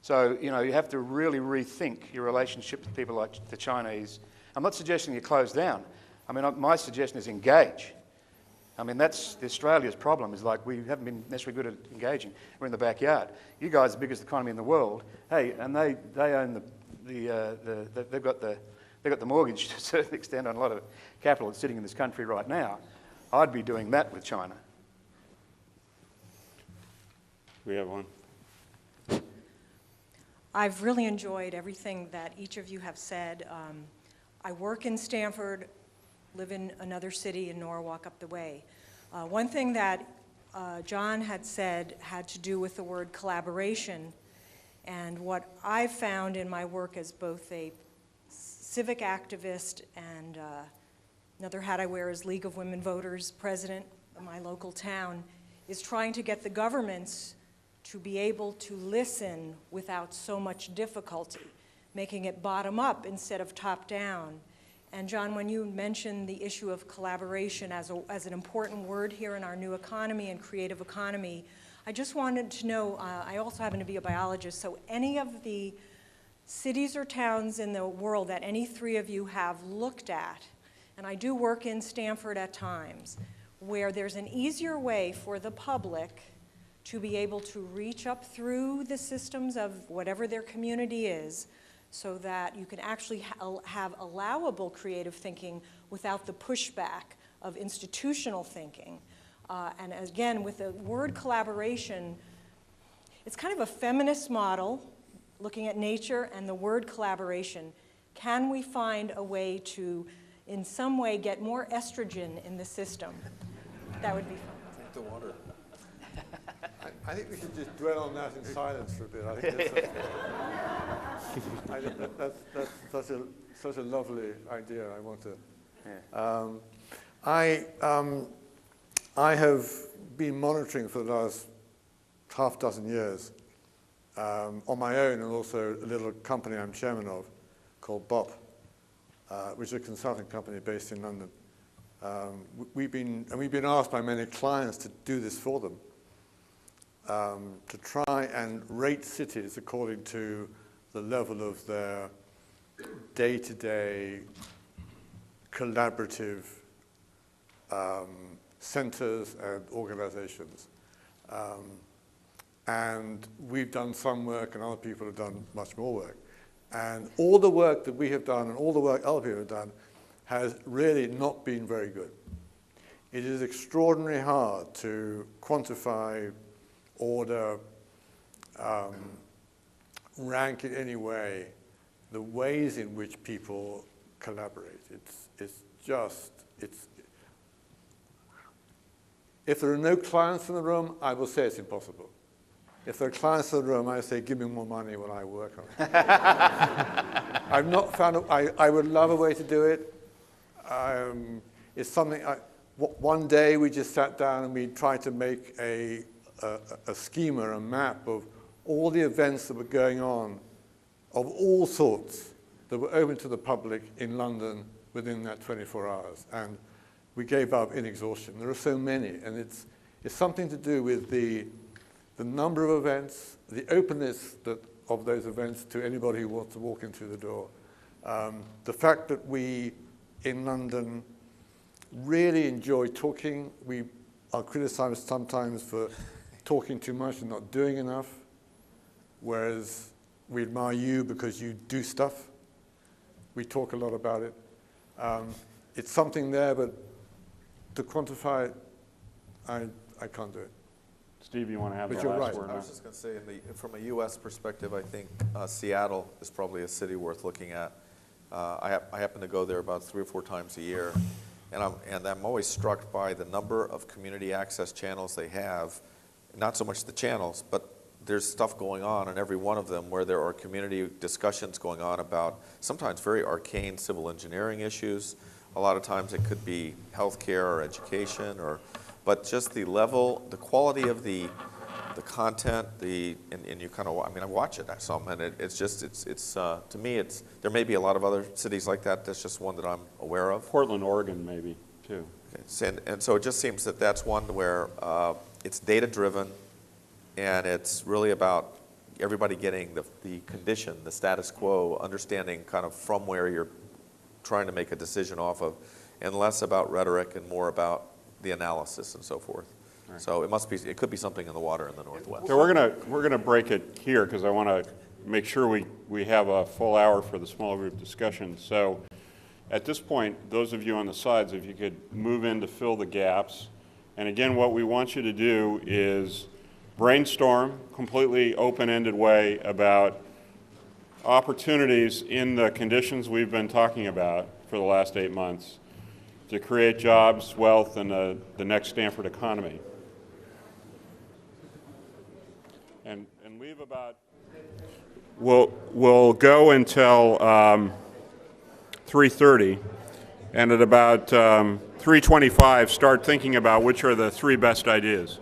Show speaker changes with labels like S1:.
S1: So, you have to really rethink your relationship with people like the Chinese. I'm not suggesting you close down. I mean, my suggestion is engage. I mean, that's Australia's problem, is like we haven't been necessarily good at engaging. We're in the backyard. You guys are the biggest economy in the world. Hey, and they own they've got the mortgage to a certain extent on a lot of capital that's sitting in this country right now. I'd be doing that with China.
S2: We have one.
S3: I've really enjoyed everything that each of you have said. I work in Stamford, live in another city in Norwalk up the way. One thing that John had said had to do with the word collaboration, and what I've found in my work as both a civic activist and another hat I wear as League of Women Voters president of my local town, is trying to get the governments to be able to listen without so much difficulty, making it bottom up instead of top down. And John, when you mentioned the issue of collaboration as an important word here in our new economy and creative economy, I just wanted to know, I also happen to be a biologist, so any of the cities or towns in the world that any three of you have looked at, and I do work in Stamford at times, where there's an easier way for the public to be able to reach up through the systems of whatever their community is, so that you can actually have allowable creative thinking without the pushback of institutional thinking. And again, with the word collaboration, it's kind of a feminist model, looking at nature and the word collaboration. Can we find a way to, in some way, get more estrogen in the system? That would be fun.
S4: Drink the water.
S5: I think we should just dwell on that in silence for a bit. I think that's such a lovely idea. I want to. Yeah. I have been monitoring for the last half dozen years on my own, and also a little company I'm chairman of called BOP, which is a consulting company based in London. We've been asked by many clients to do this for them. To try and rate cities according to the level of their day-to-day collaborative centers and organizations. And we've done some work, and other people have done much more work. And all the work that we have done and all the work other people have done has really not been very good. It is extraordinarily hard to quantify, order, rank in any way the ways in which people collaborate. If there are no clients in the room, I will say it's impossible. If there are clients in the room, I say, give me more money when I work on it. I've not found, I would love a way to do it. It's something, one day we just sat down and we tried to make a schema, a map of all the events that were going on of all sorts that were open to the public in London within that 24 hours. And we gave up in exhaustion. There are so many, and it's something to do with the number of events, the openness of those events to anybody who wants to walk in through the door. The fact that we, in London, really enjoy talking. We are criticized sometimes for talking too much and not doing enough, whereas we admire you because you do stuff. We talk a lot about it. It's something there, but to quantify it, I can't do it.
S2: Steve, you want to have
S5: But
S2: the
S5: you're
S2: last
S5: right.
S2: word?
S4: I was just going to say, from a U.S. perspective, I think Seattle is probably a city worth looking at. I happen to go there about 3 or 4 times a year, and I'm always struck by the number of community access channels they have. Not so much the channels, but there's stuff going on in every one of them where there are community discussions going on about sometimes very arcane civil engineering issues. A lot of times it could be healthcare or education, but just the level, the quality of the content, and you kind of, I mean, I watch it some, and it's to me, there may be a lot of other cities like that. That's just one that I'm aware of.
S2: Portland, Oregon, maybe, too.
S4: Okay. And so it just seems that that's one where it's data-driven, and it's really about everybody getting the condition, the status quo, understanding kind of from where you're trying to make a decision off of, and less about rhetoric and more about the analysis and so forth.
S2: Right.
S4: So it could be something in the water in the Northwest.
S2: So we're gonna break it here because I want to make sure we have a full hour for the small group discussion. So at this point, those of you on the sides, if you could move in to fill the gaps. And again, what we want you to do is brainstorm, completely open-ended way about opportunities in the conditions we've been talking about for the last 8 months to create jobs, wealth, and the next Stamford economy. And leave about, we'll go until 3:30, and at about 3:25 start thinking about which are the 3 best ideas.